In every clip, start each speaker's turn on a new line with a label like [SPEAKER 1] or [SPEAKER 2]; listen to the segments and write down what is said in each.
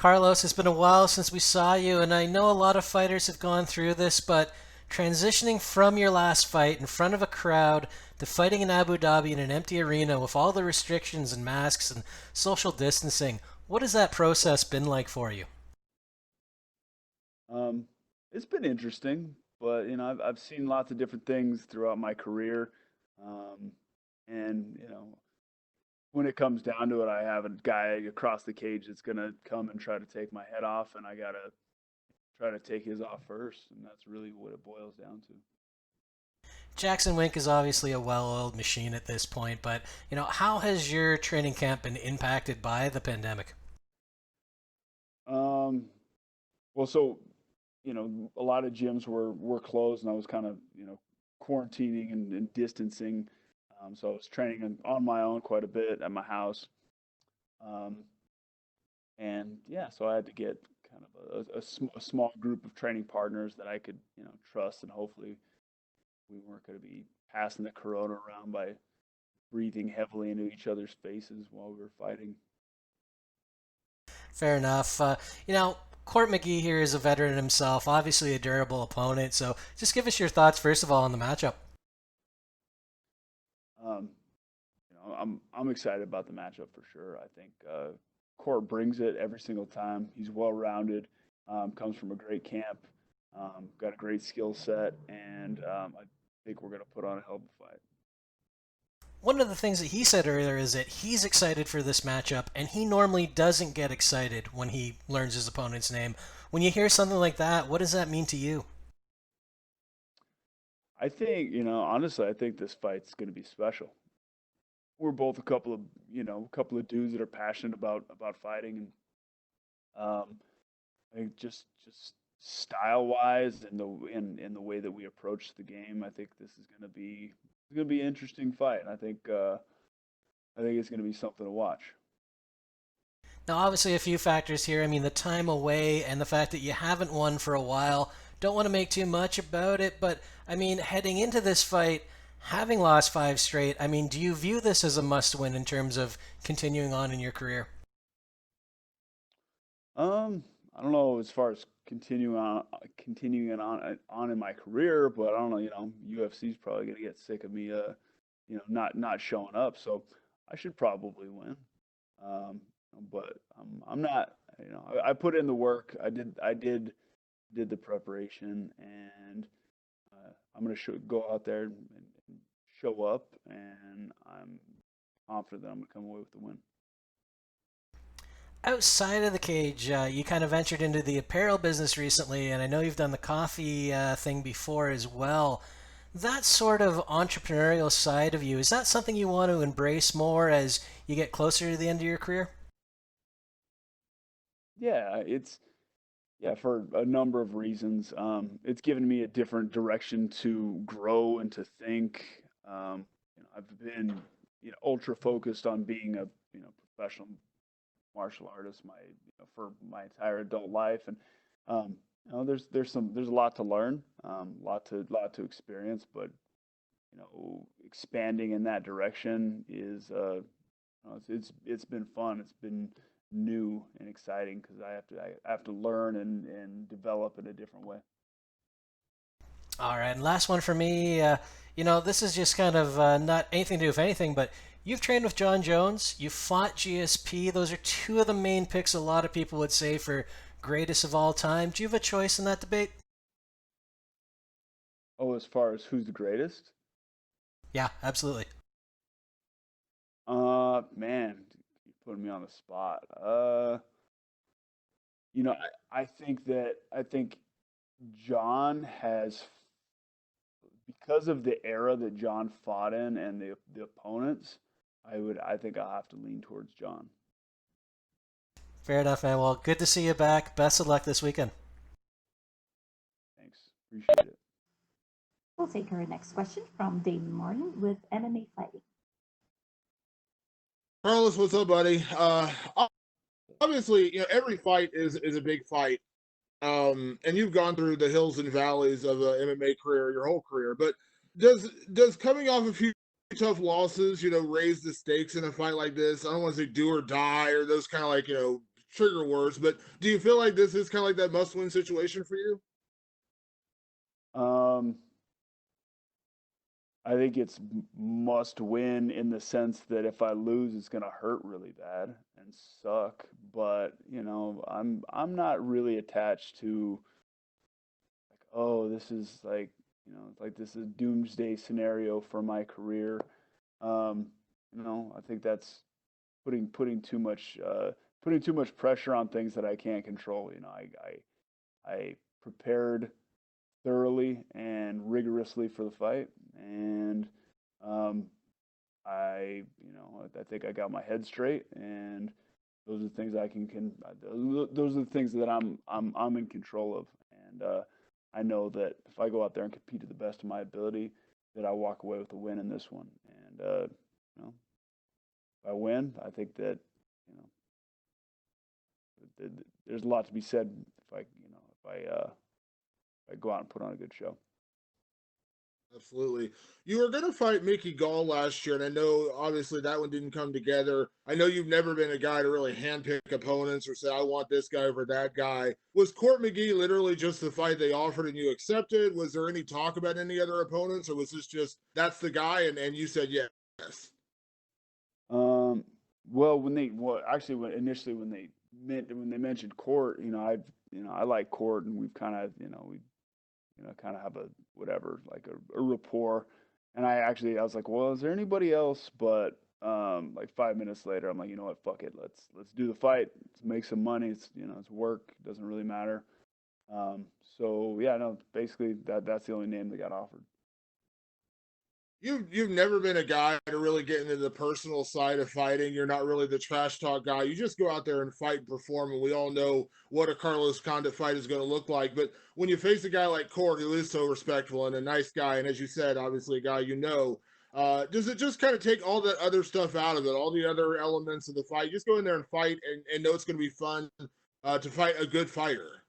[SPEAKER 1] Carlos, it's been a while since we saw you, and I know a lot of fighters have gone through this, but transitioning from your last fight in front of a crowd to fighting in Abu Dhabi in an empty arena with all the restrictions and masks and social distancing, what has that process been like for you?
[SPEAKER 2] Um, it's been interesting, but I've seen lots of different things throughout my career, um, and when it comes down to it, I have a guy across the cage that's gonna come and try to take my head off, and I gotta try to take his off first, and that's really what it boils down
[SPEAKER 1] Jackson Wink is obviously a well-oiled machine at this point, but how has your training camp been impacted by the pandemic?
[SPEAKER 2] to. Well, so a lot of gyms were closed, and I was kind of quarantining and distancing. So I was training on my own quite a bit at my house. Um, And yeah, so I had to get kind of a small group of training partners that I could, trust, and hopefully we weren't going to be passing the corona around by breathing heavily into each other's faces while we were fighting.
[SPEAKER 1] Fair enough. Court McGee here is a veteran himself, obviously a durable opponent. So just give us your thoughts, first of all, on the matchup.
[SPEAKER 2] Um, I'm excited about the matchup for sure. I think Court brings it every single time. He's well rounded, comes from a great camp, got a great skill set, and I think we're going to put on a hell of a fight.
[SPEAKER 1] One of the things that he said earlier is that he's excited for this matchup, and he normally doesn't get excited when he learns his opponent's name. When you hear something like that, what does that mean to you?
[SPEAKER 2] I think, honestly, I think this fight's going to be special. We're both a couple of dudes that are passionate about fighting, and I think just style wise and in the way that we approach the game, I think this is going to be an interesting fight. And I think it's going to be something to watch.
[SPEAKER 1] Now, obviously, a few factors here. I mean, the time away and the fact that you haven't won for a while. Don't want to make too much about it, but I mean, heading into this fight, having lost five straight, I mean, do you view this as a must win in terms of continuing on in your career?
[SPEAKER 2] I don't know as far as continuing it on in my career, but I don't know. UFC's probably going to get sick of me, not showing up. So I should probably win. Um, but I'm not. I put in the work. I did the preparation, and I'm going to go out there and show up, and I'm confident that I'm going to come away with the win.
[SPEAKER 1] Outside of the cage, you kind of ventured into the apparel business recently, and I know you've done the coffee thing before as well. That sort of entrepreneurial side of you, is that something you want to embrace more as you get closer to the end of your career?
[SPEAKER 2] Yeah, it's Yeah, for a number of reasons. It's given me a different direction to grow and to think. I've been, ultra focused on being a, professional martial artist for my entire adult life, and there's a lot to learn, lot to experience, but expanding in that direction is it's been fun. It's been new and exciting because I have to learn and develop in a different way.
[SPEAKER 1] All right, and last one for me. This is just kind of not anything to do with anything, but you've trained with Jon Jones. You fought GSP. Those are two of the main picks a lot of people would say for greatest of all time. Do you have a choice in that debate?
[SPEAKER 2] Oh, as far as who's the greatest,
[SPEAKER 1] Yeah, absolutely.
[SPEAKER 2] man, you putting me on the spot. I think John has, because of the era that John fought in and the opponents. I think I'll have to lean towards John.
[SPEAKER 1] Fair enough, man. Well, good to see you back. Best of luck this weekend.
[SPEAKER 2] Thanks, appreciate it.
[SPEAKER 3] We'll take our next question from Damon Martin with MMA Fighting.
[SPEAKER 4] Carlos, what's up, buddy? Obviously, every fight is a big fight, and you've gone through the hills and valleys of a MMA career, your whole career. But does coming off a few tough losses, raise the stakes in a fight like this? I don't want to say do or die or those kind of like trigger words, but do you feel like this is kind of like that must-win situation for you?
[SPEAKER 2] I think it's must win in the sense that if I lose, it's gonna hurt really bad and suck. But I'm not really attached to like, oh, this is like, it's like this is a doomsday scenario for my career. Um, I think that's putting too much pressure on things that I can't control. I prepared thoroughly and rigorously for the fight, and um, I think I got my head straight, and those are the things those are the things that I'm in control of, and I know that if I go out there and compete to the best of my ability, that I walk away with a win in this one, and if I win, I think that you know there's a lot to be said if I go out and put on a good show.
[SPEAKER 4] Absolutely. You were going to fight Mickey Gall last year, and I know obviously that one didn't come together. I know you've never been a guy to really handpick opponents or say, I want this guy over that guy. Was Court McGee literally just the fight they offered and you accepted? Was there any talk about any other opponents, or was this just that's the guy and you said yes?
[SPEAKER 2] Well, actually, when they mentioned Court, I like Court, and we've kind of, kind of have a whatever, like a rapport. And I was like, well, is there anybody else? But like 5 minutes later, I'm like, you know what, fuck it, let's do the fight. Let's make some money. It's work. It doesn't really matter. So yeah, no, basically that's the only name that got offered.
[SPEAKER 4] You've never been a guy to really get into the personal side of fighting. You're not really the trash talk guy. You just go out there and fight and perform, and we all know what a Carlos Condit fight is going to look like. But when you face a guy like Court, who is so respectful and a nice guy, and as you said, obviously a guy does it just kind of take all that other stuff out of it, all the other elements of the fight? You just go in there and fight and know it's going to be fun to fight a good fighter.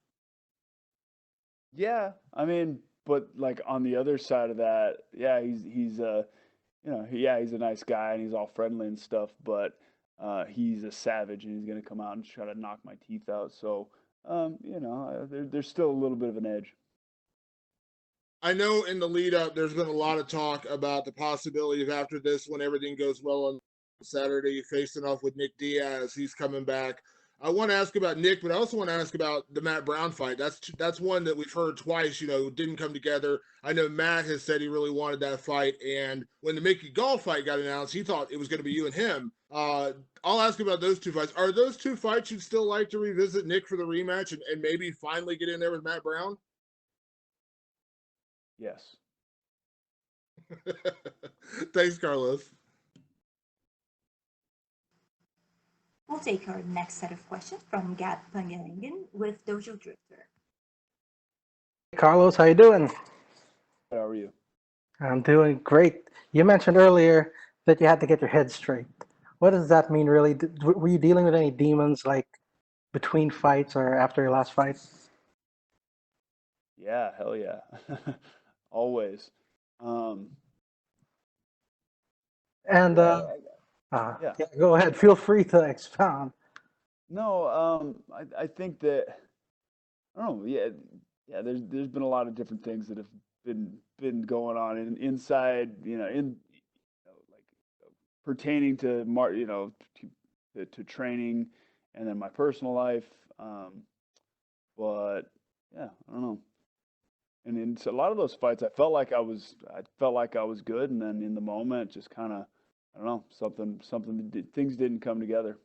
[SPEAKER 2] Yeah, I mean, but like on the other side of that, yeah, he's a nice guy and he's all friendly and stuff, but he's a savage and he's gonna come out and try to knock my teeth out. So, there's still a little bit of an edge.
[SPEAKER 4] I know in the lead up, there's been a lot of talk about the possibility of after this, when everything goes well on Saturday, facing off with Nick Diaz. He's coming back. I want to ask about Nick, but I also want to ask about the Matt Brown fight. That's one that we've heard twice. Didn't come together. I know Matt has said he really wanted that fight, and when the Mickey Gall fight got announced, he thought it was going to be you and him. I'll ask about those two fights. Are those two fights you'd still like to revisit Nick for the rematch and maybe finally get in there with Matt Brown?
[SPEAKER 2] Yes.
[SPEAKER 4] Thanks, Carlos.
[SPEAKER 3] We'll take our next set of questions from Gat Pangalingan with Dojo Drifter.
[SPEAKER 5] Carlos, how you doing?
[SPEAKER 2] How are you?
[SPEAKER 5] I'm doing great. You mentioned earlier that you had to get your head straight. What does that mean, really? Were you dealing with any demons, like between fights or after your last fight?
[SPEAKER 2] Yeah, hell yeah. Always. Um,
[SPEAKER 5] And
[SPEAKER 2] yeah, yeah.
[SPEAKER 5] yeah, go ahead. Feel free to expound.
[SPEAKER 2] No, I think that I don't know. Yeah, yeah. There's been a lot of different things that have been going on inside. Like pertaining to to training, and then my personal life. But yeah, I don't know. And in a lot of those fights, I felt like I was good, and then in the moment, just kind of, I don't know, things didn't come together.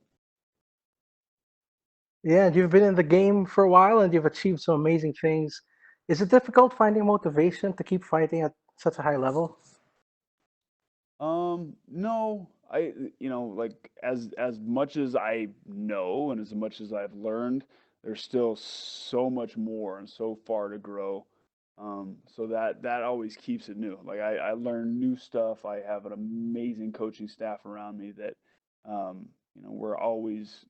[SPEAKER 5] Yeah, you've been in the game for a while and you've achieved some amazing things. Is it difficult finding motivation to keep fighting at such a high level?
[SPEAKER 2] No, like as much as I know and as much as I've learned, there's still so much more and so far to grow. So that always keeps it new. Like I learn new stuff. I have an amazing coaching staff around me that, we're always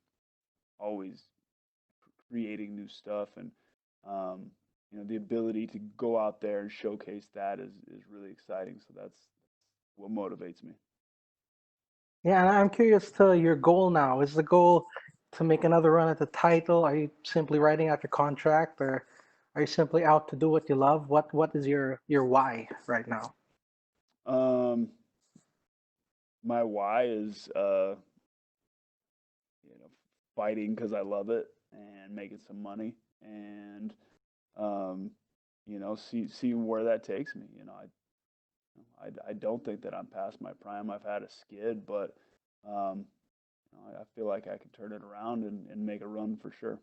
[SPEAKER 2] creating new stuff, and the ability to go out there and showcase that is really exciting. So that's what motivates me.
[SPEAKER 5] Yeah, and I'm curious to your goal now. Is the goal to make another run at the title? Are you simply writing out your contract, or are you simply out to do what you love? What is your why right now?
[SPEAKER 2] My why is fighting because I love it and making some money and see where that takes me. I don't think that I'm past my prime. I've had a skid, but I feel like I can turn it around and make a run for sure.